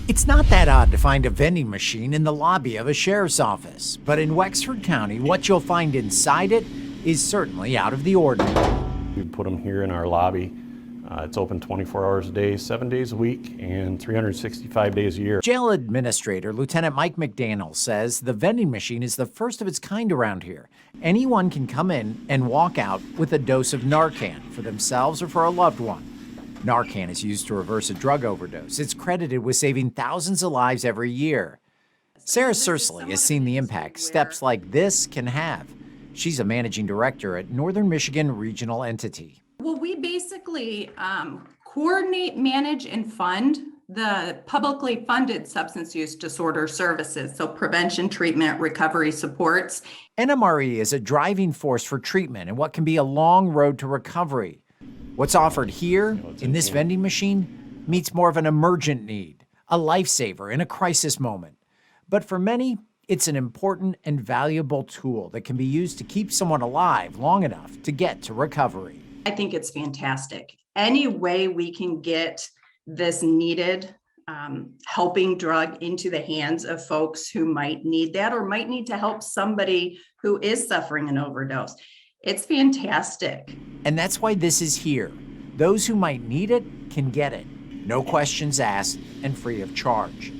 It's not that odd to find a vending machine in the lobby of a sheriff's office, but in Wexford County, what you'll find inside it is certainly out of the ordinary. We put them here in our lobby. It's open 24 hours a day, 7 days a week, and 365 days a year. Jail Administrator Lieutenant Mike McDaniel says the vending machine is the first of its kind around here. Anyone can come in and walk out with a dose of Narcan for themselves or for a loved one. Narcan is used to reverse a drug overdose. It's credited with saving thousands of lives every year. Sarah Cersley has seen the impact steps like this can have. She's a managing director at Northern Michigan Regional Entity. Well, we basically coordinate, manage, and fund the publicly funded substance use disorder services, so prevention, treatment, recovery supports. NMRE is a driving force for treatment in what can be a long road to recovery. What's offered here in this vending machine meets more of an emergent need, a lifesaver in a crisis moment. But for many, it's an important and valuable tool that can be used to keep someone alive long enough to get to recovery. I think it's fantastic. Any way we can get this needed helping drug into the hands of folks who might need that or might need to help somebody who is suffering an overdose. It's fantastic. And that's why this is here. Those who might need it can get it. No questions asked and free of charge.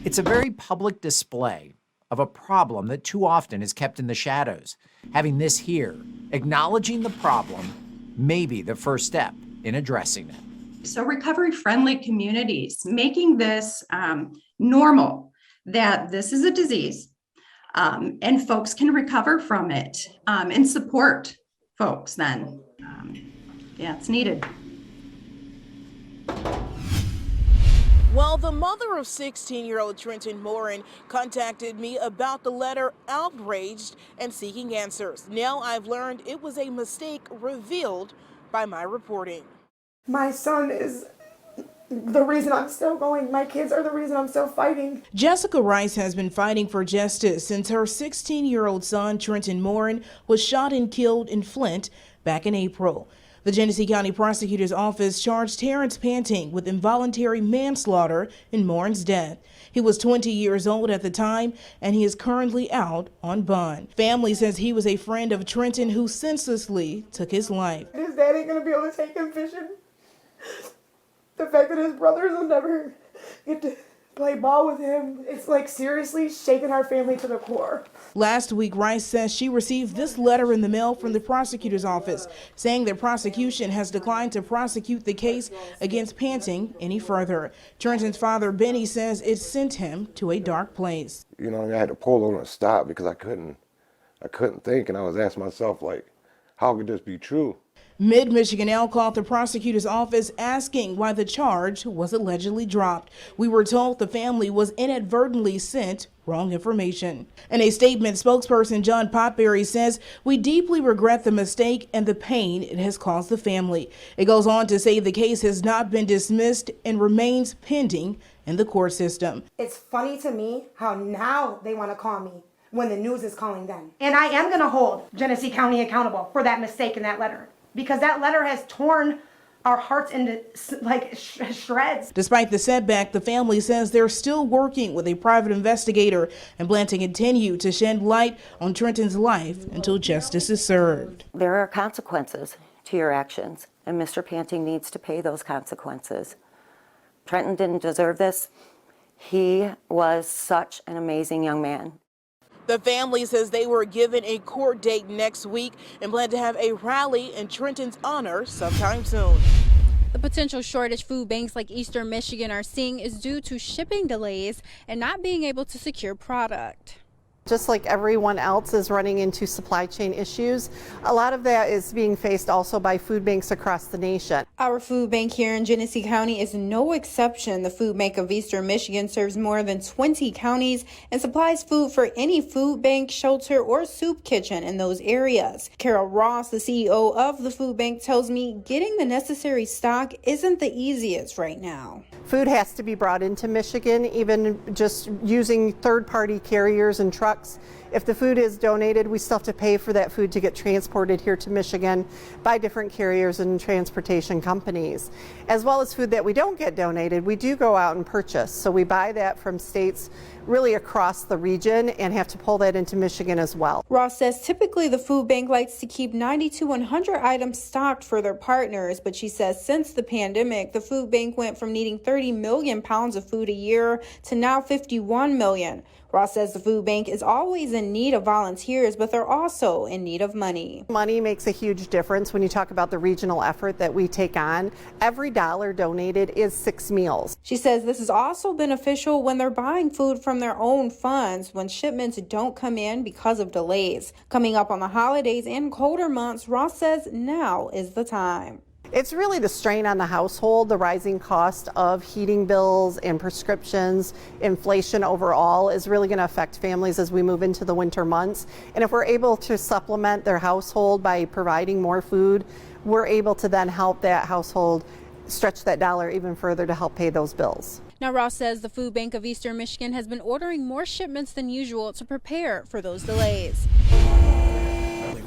It's a very public display of a problem that too often is kept in the shadows. Having this here, acknowledging the problem, may be the first step in addressing it. So recovery-friendly communities, making this normal, that this is a disease, and folks can recover from it and support folks then. Yeah, it's needed. Well, the mother of 16-year-old Trenton Morin contacted me about the letter, outraged and seeking answers. Now I've learned it was a mistake revealed by my reporting. My son is the reason I'm still going. My kids are the reason I'm still fighting. Jessica Rice has been fighting for justice since her 16-year-old son, Trenton Morin, was shot and killed in Flint back in April. The Genesee County Prosecutor's Office charged Terrence Panting with involuntary manslaughter in Morin's death. He was 20 years old at the time, and he is currently out on bond. Family says he was a friend of Trenton who senselessly took his life. His dad ain't gonna be able to take him fishing. The fact that his brothers will never get to play ball with him, it's like seriously shaking our family to the core. Last week, Rice says she received this letter in the mail from the prosecutor's office saying their prosecution has declined to prosecute the case against Panting any further. Trenton's father, Benny, says it sent him to a dark place. You know, I had to pull on a stop because I couldn't think, and I was asking myself, like, how could this be true? Mid-MichiganNow called the prosecutor's office asking why the charge was allegedly dropped. We were told the family was inadvertently sent wrong information. In a statement, spokesperson John Potberry says, "We deeply regret the mistake and the pain it has caused the family." It goes on to say the case has not been dismissed and remains pending in the court system. It's funny to me how now they want to call me when the news is calling them. And I am going to hold Genesee County accountable for that mistake in that letter, because that letter has torn our hearts into like shreds. Despite the setback, the family says they're still working with a private investigator and plan to continue to shed light on Trenton's life until justice is served. There are consequences to your actions, and Mr. Panting needs to pay those consequences. Trenton didn't deserve this. He was such an amazing young man. The family says they were given a court date next week and plan to have a rally in Trenton's honor sometime soon. The potential shortage food banks like Eastern Michigan are seeing is due to shipping delays and not being able to secure product. Just like everyone else is running into supply chain issues, a lot of that is being faced also by food banks across the nation. Our food bank here in Genesee County is no exception. The food bank of Eastern Michigan serves more than 20 counties and supplies food for any food bank, shelter, or soup kitchen in those areas. Carol Ross, the CEO of the food bank, tells me getting the necessary stock isn't the easiest right now. Food has to be brought into Michigan. Even just using third-party carriers and trucks If the food is donated, we still have to pay for that food to get transported here to Michigan by different carriers and transportation companies. As well as food that we don't get donated, we do go out and purchase. So we buy that from states really across the region and have to pull that into Michigan as well. Ross says typically the food bank likes to keep 90 to 100 items stocked for their partners, but she says since the pandemic, the food bank went from needing 30 million pounds of food a year to now 51 million. Ross says the food bank is always in need of volunteers, but they're also in need of money. Money makes a huge difference when you talk about the regional effort that we take on. Every dollar donated is 6 meals. She says this is also beneficial when they're buying food from their own funds when shipments don't come in because of delays. Coming up on the holidays and colder months, Ross says now is the time. It's really the strain on the household, the rising cost of heating bills and prescriptions, inflation overall is really going to affect families as we move into the winter months. And if we're able to supplement their household by providing more food, we're able to then help that household stretch that dollar even further to help pay those bills. Now, Ross says the Food Bank of Eastern Michigan has been ordering more shipments than usual to prepare for those delays.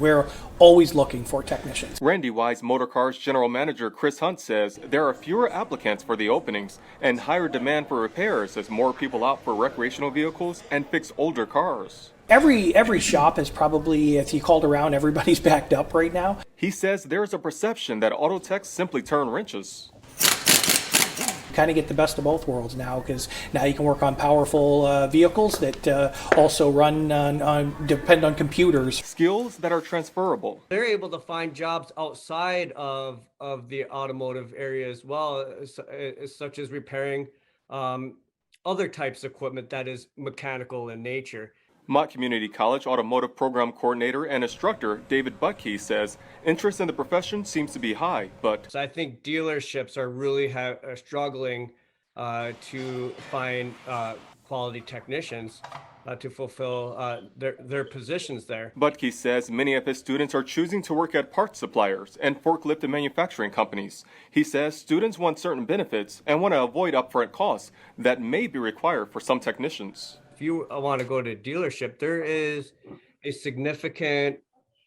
We're always looking for technicians. Randy Wise Motor Cars General Manager Chris Hunt says there are fewer applicants for the openings and higher demand for repairs as more people opt for recreational vehicles and fix older cars. Every shop is probably, if you called around, everybody's backed up right now. He says there's a perception that auto techs simply turn wrenches. Kind of get the best of both worlds now, because now you can work on powerful vehicles that also run depend on computers. Skills that are transferable. They're able to find jobs outside of the automotive area as well, such as repairing other types of equipment that is mechanical in nature. Mott Community College Automotive Program Coordinator and Instructor David Butkey says interest in the profession seems to be high, but so I think dealerships are really struggling to find quality technicians to fulfill their positions there. Butkey says many of his students are choosing to work at parts suppliers and forklift and manufacturing companies. He says students want certain benefits and want to avoid upfront costs that may be required for some technicians. If you want to go to a dealership, there is a significant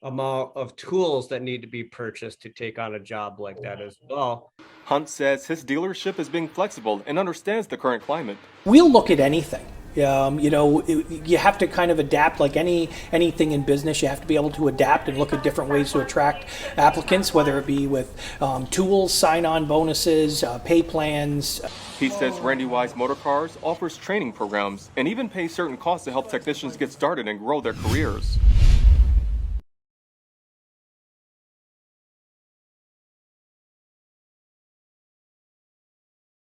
amount of tools that need to be purchased to take on a job like that as well. Hunt says his dealership is being flexible and understands the current climate. We'll look at anything. You have to kind of adapt like anything in business. You have to be able to adapt and look at different ways to attract applicants, whether it be with tools, sign-on bonuses, pay plans. He says Randy Wise Motor Cars offers training programs and even pays certain costs to help technicians get started and grow their careers.